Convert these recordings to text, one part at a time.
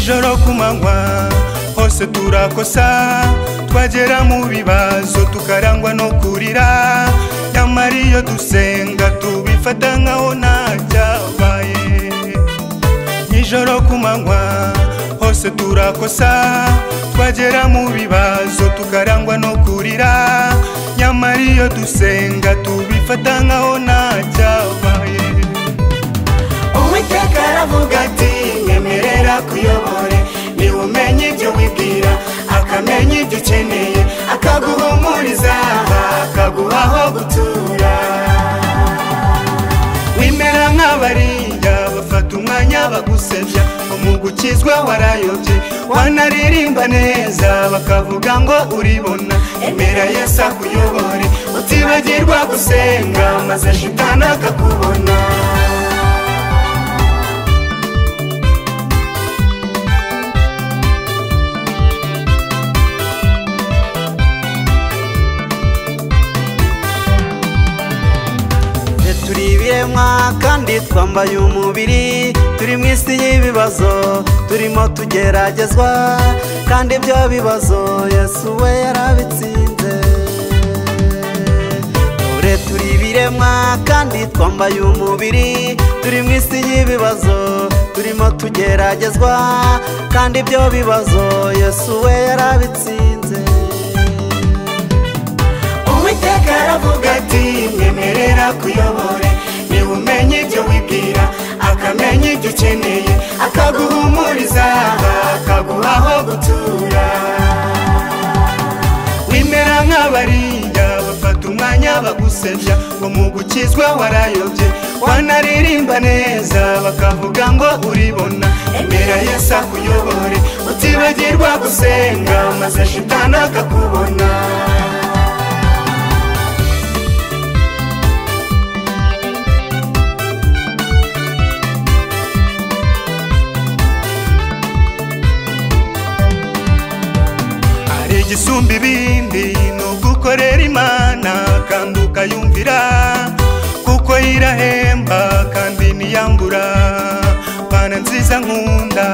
nijoro kumanywa hose turakosa twagera mu bibazo tukarangwa no kurira nyamara iyo dusenga tubifata nkaho ntacyabaye nijoro kumanywa hose turakosa twagera mu bibazo tukarangwa no kurira nyamara iyo dusenga tubifata nkaho ntacyabaye Uwiteka aravuga ati nyemerera kuyobore ni umenye ibyo wibwira akamenya ibyo ukeneye akaguhumuriza akaguha aho gutura wimera nk'abariya bafata umwanya bagusebya mu gukizwa warayobye wanaririmba neza bakavuga ngo uribona emera Yesu akuyobore utibagirwa gusenga maze shitani akakubona turibiremwa kandi twambaye umubiri turi mu isi y'ibibazo turimo tugeragezwa kandi ibyo bibazo Yesu we yarabitsinze turibiremwa kandi twambaye umubiri turi mu isi y'ibibazo turimo tugeragezwa kandi ibyo bibazo Yesu we yarabitsinze Uwiteka aravuga ati nyemerera kuyobore ni umenye ibyo wibwira akamenya ibyo ukeneye akaguhumuriza akaguha aho gutura wimera nk'abariya bafata umwanya bagusebya ngo mu gukizwa warayobye wanaririmba neza bakavuga ngo uribona emera Yesu akuyobore utibagirwa gusenga maze shitani akakubona igisumba ibindi nugukorera Imana kandi ukayumvira kuko irahemba kandi niyambura Mana nziza nkunda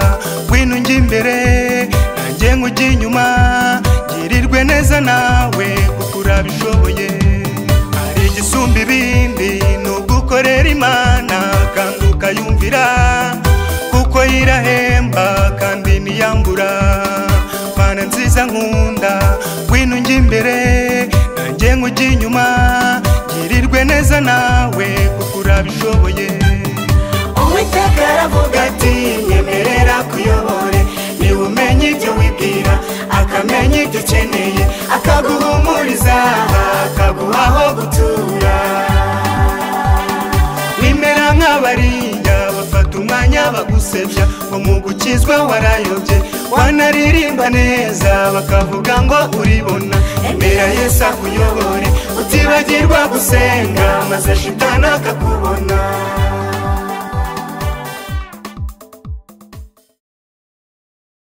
ngwino njye imbere nanjye nkujya inyuma girirwe neza nawe kuko urabishoboye ari igisumba ibindi nugukorera Imana kandi ukayumvira kuko irahemba kandi niyambura Mana nziza nkunda ngwino njye imbere nanjye nkujya inyuma girirwe neza nawe kuko urabishoboye Uwiteka aravuga ati nyemerera kuyobore ni umenye ibyo wibwira akamenya ibyo ukeneye akaguhumuriza akaguha aho gutura wimera nk'abariya bafata umwanya bagusebya ngo mu gukizwa warayobye wanaririmba neza bakavuga ngo uribona emera Yesu akuyobore utibagirwa gusenga maze shitani akakubona